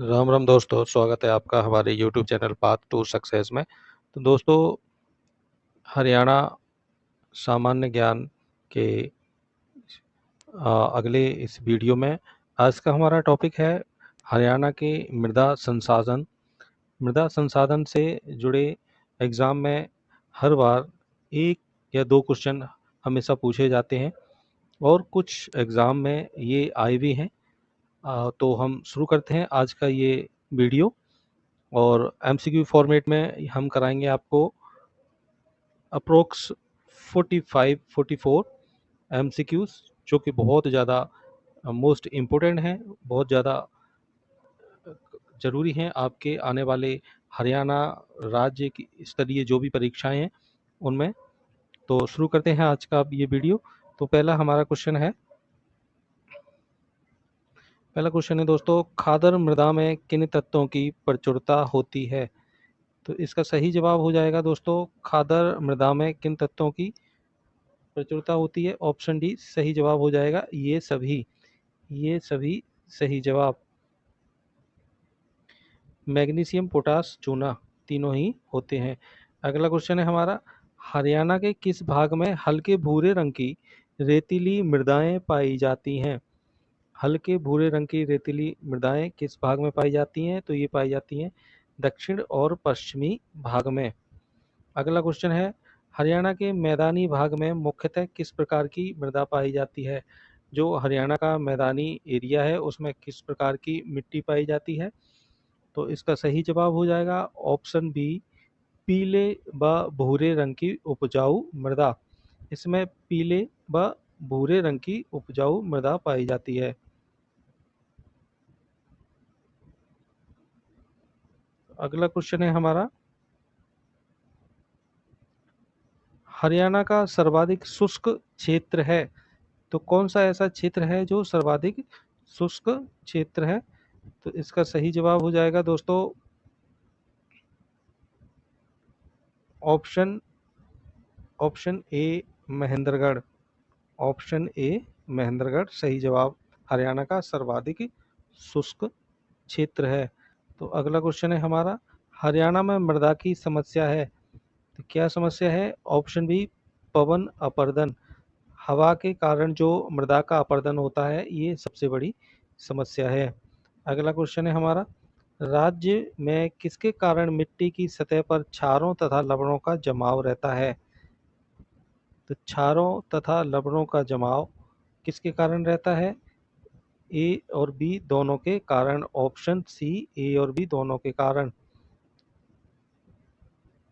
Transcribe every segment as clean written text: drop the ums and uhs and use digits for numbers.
राम राम दोस्तों, स्वागत है आपका हमारे YouTube channel path to success में। तो दोस्तों, हरियाणा सामान्य ज्ञान के अगले इस वीडियो में आज का हमारा टॉपिक है हरियाणा के मृदा संसाधन। मृदा संसाधन से जुड़े एग्ज़ाम में हर बार एक या दो क्वेश्चन हमेशा पूछे जाते हैं और कुछ एग्ज़ाम में ये आए भी हैं। तो हम शुरू करते हैं आज का ये वीडियो और एमसीक्यू फॉर्मेट में हम कराएंगे आपको अप्रोक्स 45-44 एमसीक्यूज, जो कि बहुत ज़्यादा मोस्ट इम्पोर्टेंट हैं, बहुत ज़्यादा ज़रूरी हैं आपके आने वाले हरियाणा राज्य की स्तरीय जो भी परीक्षाएं हैं उनमें। तो शुरू करते हैं आज का ये वीडियो। तो पहला क्वेश्चन है दोस्तों, खादर मृदा में किन तत्वों की प्रचुरता होती है? तो इसका सही जवाब हो जाएगा दोस्तों, खादर मृदा में किन तत्वों की प्रचुरता होती है? ऑप्शन डी सही जवाब हो जाएगा, ये सभी सही जवाब। मैग्नीशियम, पोटास, चूना तीनों ही होते हैं। अगला क्वेश्चन है हमारा, हरियाणा के किस भाग में हल्के भूरे रंग की रेतीली मृदाएं पाई जाती हैं? हल्के भूरे रंग की रेतीली मृदाएं किस भाग में पाई जाती हैं? तो ये पाई जाती हैं दक्षिण और पश्चिमी भाग में। अगला क्वेश्चन है, हरियाणा के मैदानी भाग में मुख्यतः किस प्रकार की मृदा पाई जाती है? जो हरियाणा का मैदानी एरिया है उसमें किस प्रकार की मिट्टी पाई जाती है? तो इसका सही जवाब हो जाएगा ऑप्शन बी, पीले व भूरे रंग की उपजाऊ मृदा। इसमें पीले व भूरे रंग की उपजाऊ मृदा पाई जाती है। अगला क्वेश्चन है हमारा, हरियाणा का सर्वाधिक शुष्क क्षेत्र है, तो कौन सा ऐसा क्षेत्र है जो सर्वाधिक शुष्क क्षेत्र है? तो इसका सही जवाब हो जाएगा दोस्तों option option A Mahendragarh. Option A Mahendragarh सही जवाब, हरियाणा का सर्वाधिक शुष्क क्षेत्र है। तो अगला क्वेश्चन है हमारा, हरियाणा में मृदा की समस्या है, तो क्या समस्या है? ऑप्शन बी, पवन अपर्दन। हवा के कारण जो मृदा का अपरदन होता है ये सबसे बड़ी समस्या है। अगला क्वेश्चन है हमारा, राज्य में किसके कारण मिट्टी की सतह पर क्षारों तथा लवणों का जमाव रहता है? तो क्षारों तथा लवणों का जमाव किसके कारण रहता है? ए और बी दोनों के कारण। ऑप्शन सी, ए और बी दोनों के कारण।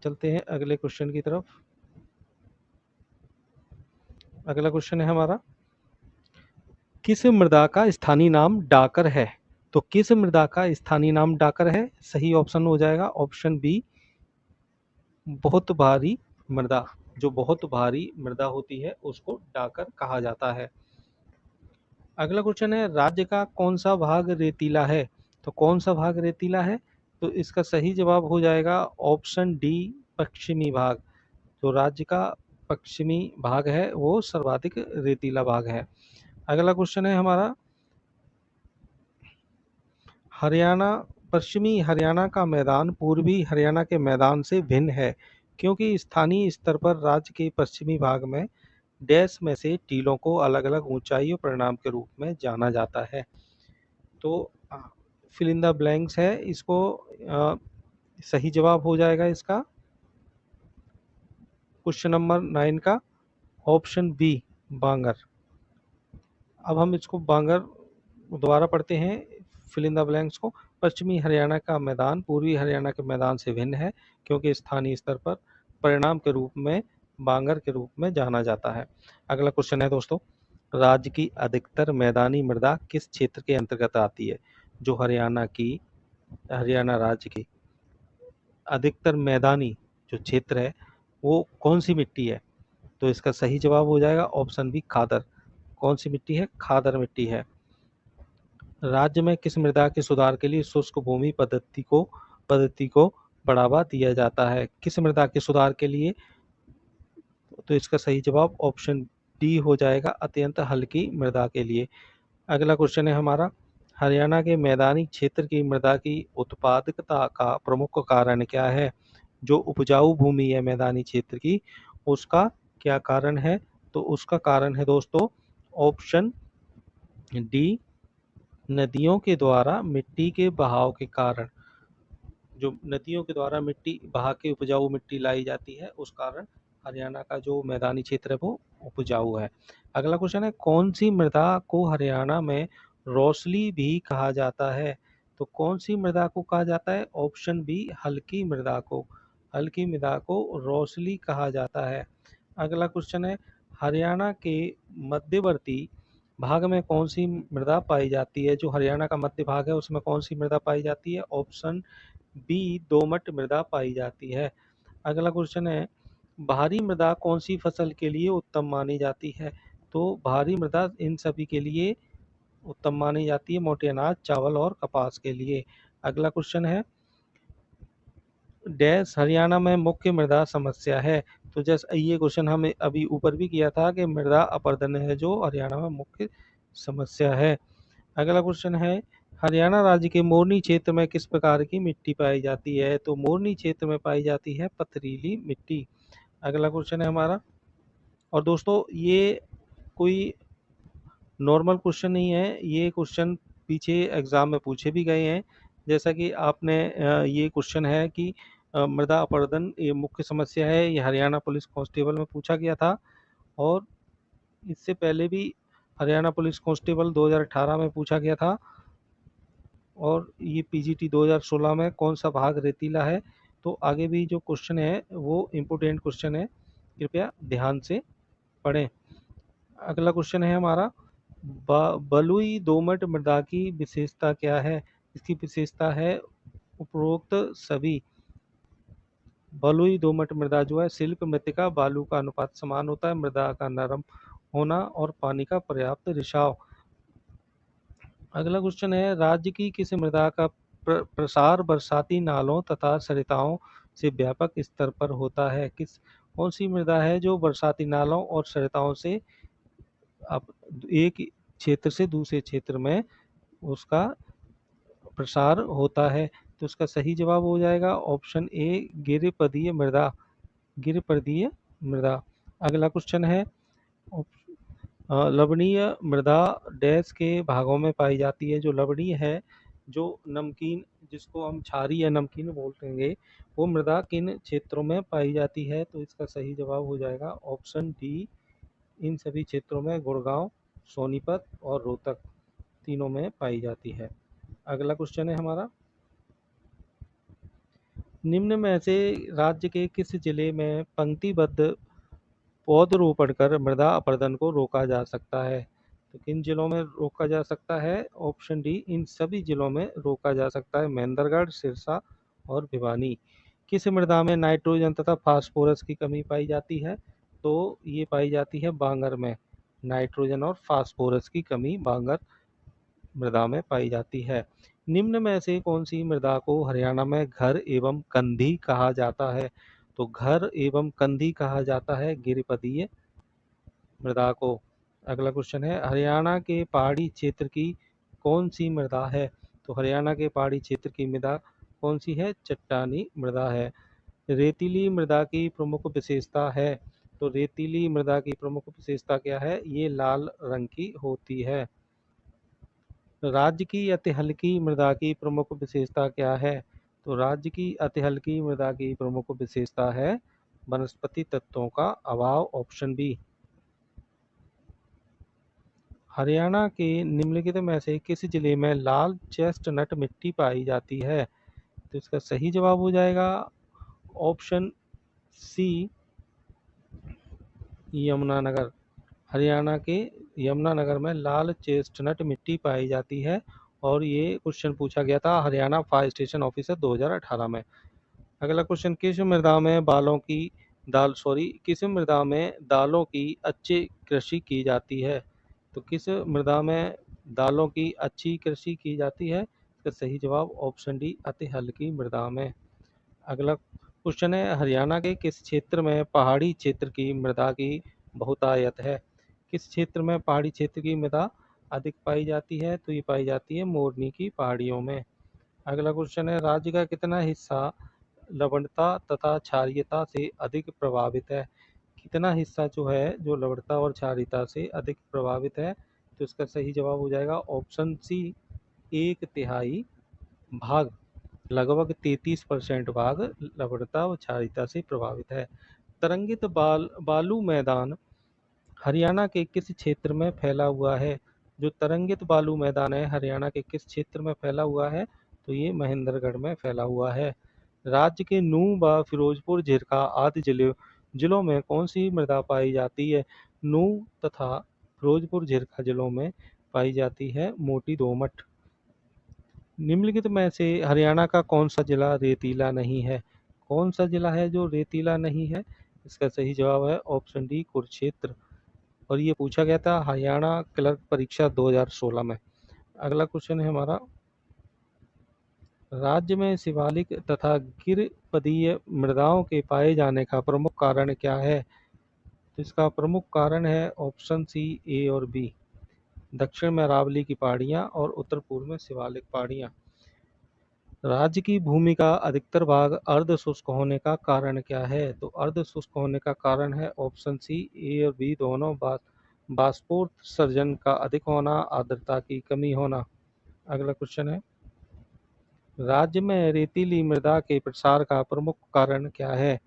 चलते हैं अगले क्वेश्चन की तरफ। अगला क्वेश्चन है हमारा, किस मृदा का स्थानीय नाम डाकर है? तो किस मृदा का स्थानीय नाम डाकर है? सही ऑप्शन हो जाएगा ऑप्शन बी, बहुत भारी मृदा। जो बहुत भारी मृदा होती है उसको डाकर कहा जाता है। अगला क्वेश्चन है, राज्य का कौन सा भाग रेतीला है? तो कौन सा भाग रेतीला है? तो इसका सही जवाब हो जाएगा ऑप्शन डी, पश्चिमी भाग। जो राज्य का पश्चिमी भाग है वो सर्वाधिक रेतीला भाग है। अगला क्वेश्चन है हमारा, हरियाणा पश्चिमी हरियाणा का मैदान पूर्वी हरियाणा के मैदान से भिन्न है, क्योंकि स्थानीय स्तर पर राज्य के पश्चिमी भाग में डैश में से टीलों को अलग अलग ऊंचाई और परिणाम के रूप में जाना जाता है। तो फिल इन द ब्लैंक्स है, इसको सही जवाब हो जाएगा इसका क्वेश्चन नंबर 9 का ऑप्शन बी, बांगर। अब हम इसको बांगर दोबारा पढ़ते हैं फिल इन द ब्लैंक्स को। पश्चिमी हरियाणा का मैदान पूर्वी हरियाणा के मैदान से भिन्न है, क्योंकि स्थानीय स्तर पर परिणाम के रूप में बांगर के रूप में जाना जाता है। अगला क्वेश्चन है दोस्तों, राज्य की अधिकतर मैदानी मृदा किस क्षेत्र के अंतर्गत आती है? जो हरियाणा राज्य की अधिकतर मैदानी जो क्षेत्र है वो कौन सी मिट्टी है? तो इसका सही जवाब हो जाएगा ऑप्शन बी, खादर। कौन सी मिट्टी है? खादर मिट्टी है। राज्य में किस मृदा के सुधार के लिए शुष्क भूमि पद्धति को बढ़ावा दिया जाता है? किस मृदा के सुधार के लिए? तो इसका सही जवाब ऑप्शन डी हो जाएगा, अत्यंत हल्की मृदा के लिए। अगला क्वेश्चन है हमारा, हरियाणा के मैदानी क्षेत्र की मृदा की उत्पादकता का प्रमुख कारण क्या है? जो उपजाऊ भूमि है मैदानी क्षेत्र की, उसका क्या कारण है? तो उसका कारण है दोस्तों ऑप्शन डी, नदियों के द्वारा मिट्टी के बहाव के कारण। जो नदियों के द्वारा मिट्टी बहा के उपजाऊ मिट्टी लाई जाती है, उस कारण हरियाणा का जो मैदानी क्षेत्र है वो उपजाऊ है। अगला क्वेश्चन है, कौन सी मृदा को हरियाणा में रोसली भी कहा जाता है? तो कौन सी मृदा को कहा जाता है? ऑप्शन बी, हल्की मृदा को। हल्की मृदा को रोसली कहा जाता है। अगला क्वेश्चन है, हरियाणा के मध्यवर्ती भाग में कौन सी मृदा पाई जाती है? जो हरियाणा का मध्य भाग है उसमें कौन सी मृदा पाई जाती है? ऑप्शन बी, दोमट मृदा पाई जाती है। अगला क्वेश्चन है, भारी मृदा कौन सी फसल के लिए उत्तम मानी जाती है? तो भारी मृदा इन सभी के लिए उत्तम मानी जाती है, मोटे अनाज, चावल और कपास के लिए। अगला क्वेश्चन है, डैश हरियाणा में मुख्य मृदा समस्या है? तो जैसे ये क्वेश्चन हमें अभी ऊपर भी किया था कि मृदा अपरदन है जो हरियाणा में मुख्य समस्या है। अगला क्वेश्चन है, हरियाणा राज्य के मोरनी क्षेत्र में किस प्रकार की मिट्टी पाई जाती है? तो मोरनी क्षेत्र में पाई जाती है पथरीली मिट्टी। अगला क्वेश्चन है हमारा, और दोस्तों ये कोई नॉर्मल क्वेश्चन नहीं है, ये क्वेश्चन पीछे एग्जाम में पूछे भी गए हैं। जैसा कि आपने ये क्वेश्चन है कि मृदा अपरदन ये मुख्य समस्या है, ये हरियाणा पुलिस कांस्टेबल में पूछा गया था। और इससे पहले भी हरियाणा पुलिस कांस्टेबल 2018 में पूछा गया था। और ये पीजीटी 2016 में कौन सा भाग रेतीला है? तो आगे भी जो क्वेश्चन है वो इम्पोर्टेंट क्वेश्चन है, कृपया ध्यान से पढ़ें। अगला क्वेश्चन है हमारा, बलुई दोमट मृदा की विशेषता क्या है? इसकी विशेषता है उपरोक्त सभी। बलुई दोमट मृदा जो है, सिल्क मृतिका बालू का अनुपात समान होता है, मृदा का नरम होना और पानी का पर्याप्त रिसाव। अगला क्वेश्चन है, राज्य की किस मृदा का प्रसार बरसाती नालों तथा सरिताओं से व्यापक स्तर पर होता है? कौन सी मृदा है जो बरसाती नालों और सरिताओं से अब एक क्षेत्र से दूसरे क्षेत्र में उसका प्रसार होता है? तो उसका सही जवाब हो जाएगा ऑप्शन ए, गिरिपदीय मृदा। गिरिपदीय मृदा। अगला क्वेश्चन है, लवणीय मृदा डैश के भागों में पाई जाती है? जो लवणीय है, जो नमकीन, जिसको हम क्षारीय या नमकीन बोलते वो मृदा किन क्षेत्रों में पाई जाती है? तो इसका सही जवाब हो जाएगा ऑप्शन डी, इन सभी क्षेत्रों में गुड़गांव, सोनीपत और रोहतक तीनों में पाई जाती है। अगला क्वेश्चन है हमारा, निम्न में से राज्य के किस जिले में पंक्तिबद्ध पौधरोपण कर मृदा अपरदन को रोका जा सकता है? तो किन जिलों में रोका जा सकता है? ऑप्शन डी, इन सभी जिलों में रोका जा सकता है, महेंद्रगढ़, सिरसा और भिवानी। किस मृदा में नाइट्रोजन तथा फास्फोरस की कमी पाई जाती है? तो ये पाई जाती है बांगर में। नाइट्रोजन और फास्फोरस की कमी बांगर मृदा में पाई जाती है। निम्न में से कौन सी मृदा को हरियाणा में घर एवं कंधी कहा जाता है? तो घर एवं कंधी कहा जाता है गिरिपदीय मृदा को। अगला क्वेश्चन है, हरियाणा के पहाड़ी क्षेत्र की कौन सी मृदा है? तो हरियाणा के पहाड़ी क्षेत्र की मृदा कौन सी है? चट्टानी मृदा है। रेतीली मृदा की प्रमुख विशेषता है? तो रेतीली मृदा की प्रमुख विशेषता क्या है? ये लाल रंग की होती है। राज्य की अति हल्की मृदा की प्रमुख विशेषता क्या है? तो राज्य की अति हल्की मृदा की प्रमुख विशेषता है वनस्पति तत्वों का अभाव, ऑप्शन बी। हरियाणा के निम्नलिखित में से किस जिले में लाल चेस्टनट मिट्टी पाई जाती है? तो इसका सही जवाब हो जाएगा ऑप्शन सी, यमुनानगर। हरियाणा के यमुनानगर में लाल चेस्टनट मिट्टी पाई जाती है। और ये क्वेश्चन पूछा गया था हरियाणा फायर स्टेशन ऑफिसर 2018 में। अगला क्वेश्चन, किस मृदा में दालों की अच्छी कृषि की जाती है? तो किस मृदा में दालों की अच्छी कृषि की जाती है? इसका सही जवाब ऑप्शन डी, अति हल्की मृदा में। अगला क्वेश्चन है, हरियाणा के किस क्षेत्र में पहाड़ी क्षेत्र की मृदा की बहुतायत है? किस क्षेत्र में पहाड़ी क्षेत्र की मृदा अधिक पाई जाती है? तो ये पाई जाती है मोरनी की पहाड़ियों में। अगला क्वेश्चन है, राज्य का कितना हिस्सा लवणता तथा क्षारीयता से अधिक प्रभावित है? कितना हिस्सा जो है जो लवणता और क्षारीयता से अधिक प्रभावित है? तो इसका सही जवाब हो जाएगा ऑप्शन सी, 1/3 भाग। लगभग 33% भाग लवणता और क्षारीयता से प्रभावित है। तरंगित बालू मैदान हरियाणा के किस क्षेत्र में फैला हुआ है? जो तरंगित बालू मैदान है हरियाणा के किस क्षेत्र में फैला हुआ है? तो ये महेंद्रगढ़ में फैला हुआ है। राज्य के नूंह व फिरोजपुर, झिरका आदि जिलों में कौन सी मृदा पाई जाती है? नूंह तथा फिरोजपुर, झिरका जिलों में पाई जाती है मोटी दोमट। निम्नलिखित में से हरियाणा का कौन सा जिला रेतीला नहीं है? कौन सा जिला है जो रेतीला नहीं है? इसका सही जवाब है ऑप्शन डी, कुरुक्षेत्र। और ये पूछा गया था हरियाणा क्लर्क परीक्षा 2016 में। अगला क्वेश्चन है हमारा, राज्य में शिवालिक तथा गिरपदीय मृदाओं के पाए जाने का प्रमुख कारण क्या है? तो इसका प्रमुख कारण है ऑप्शन सी, ए और बी। दक्षिण में अरावली की पहाड़ियां और उत्तर पूर्व में शिवालिक पहाड़ियां। राज्य की भूमि का अधिकतर भाग अर्ध शुष्क होने का कारण क्या है? तो अर्ध शुष्क होने का कारण है ऑप्शन सी, ए और बी दोनों। बाष्पोत्सर्जन का अधिक होना, आर्द्रता की कमी होना। अगला क्वेश्चन है, राज्य में रेतीली मृदा के प्रसार का प्रमुख कारण क्या है?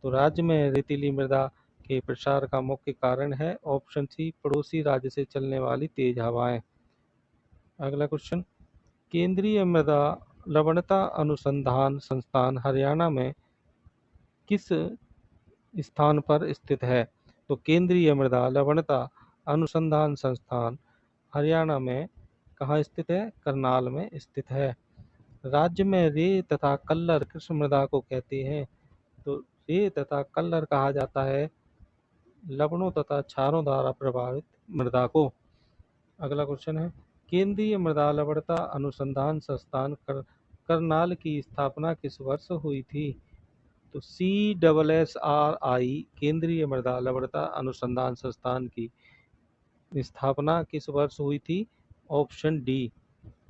तो राज्य में रेतीली मृदा के प्रसार का मुख्य कारण है ऑप्शन सी, पड़ोसी राज्य से चलने वाली तेज हवाएं। अगला क्वेश्चन, केंद्रीय मृदा लवणता अनुसंधान संस्थान हरियाणा में किस स्थान पर स्थित है? तो केंद्रीय मृदा लवणता अनुसंधान संस्थान हरियाणा में कहाँ स्थित है? करनाल में स्थित है। राज्य में रे तथा कल्लर किस मृदा को कहते हैं? तो रे तथा कल्लर कहा जाता है लवणों तथा क्षारों द्वारा प्रभावित मृदा को। अगला क्वेश्चन है, केंद्रीय मृदा लवणता अनुसंधान संस्थान करनाल की स्थापना किस वर्ष हुई थी? तो CSSRI केंद्रीय मृदा लवणता अनुसंधान संस्थान की स्थापना किस वर्ष हुई थी? ऑप्शन डी,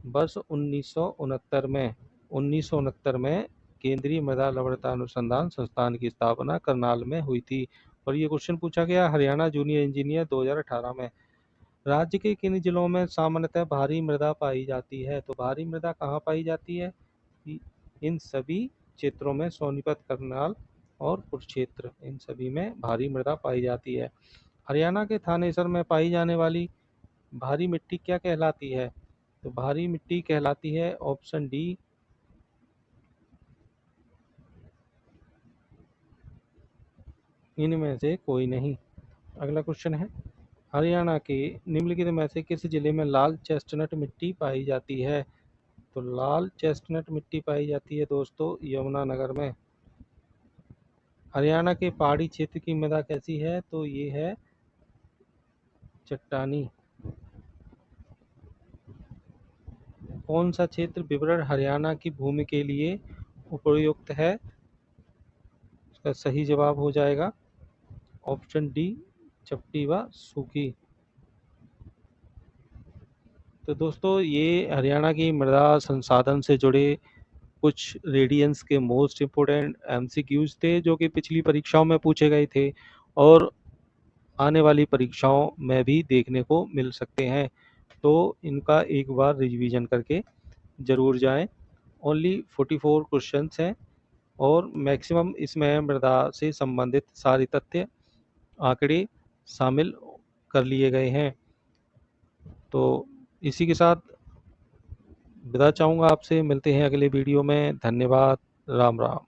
वर्ष 1969 में। 1969 में केंद्रीय मृदा लवणता अनुसंधान संस्थान की स्थापना करनाल में हुई थी। और ये क्वेश्चन पूछा गया हरियाणा जूनियर इंजीनियर 2018 में। राज्य के किन जिलों में सामान्यतः भारी मृदा पाई जाती है? तो भारी मृदा कहाँ पाई जाती है? इन सभी क्षेत्रों में, सोनीपत, करनाल और कुरुक्षेत्र, इन सभी में भारी मृदा पाई जाती है। हरियाणा के थानेसर में पाई जाने वाली भारी मिट्टी क्या कहलाती है? तो भारी मिट्टी कहलाती है ऑप्शन डी, इनमें से कोई नहीं। अगला क्वेश्चन है, हरियाणा के निम्नलिखित में से किस जिले में लाल चेस्टनट मिट्टी पाई जाती है? तो लाल चेस्टनट मिट्टी पाई जाती है दोस्तों यमुनानगर में। हरियाणा के पहाड़ी क्षेत्र की मृदा कैसी है? तो ये है चट्टानी। कौन सा क्षेत्र विवरण हरियाणा की भूमि के लिए उपयुक्त है? इसका सही जवाब हो जाएगा ऑप्शन डी, चपटी व सूखी। तो दोस्तों ये हरियाणा की मृदा संसाधन से जुड़े कुछ रेडियंस के मोस्ट इम्पोर्टेंट MCQs थे जो कि पिछली परीक्षाओं में पूछे गए थे और आने वाली परीक्षाओं में भी देखने को मिल सकते हैं। तो इनका एक बार रिवीजन करके ज़रूर जाएं। ओनली 44 क्वेश्चंस हैं और मैक्सिमम इसमें मृदा से संबंधित सारे तथ्य आंकड़े शामिल कर लिए गए हैं। तो इसी के साथ विदा चाहूँगा आपसे, मिलते हैं अगले वीडियो में। धन्यवाद, राम राम।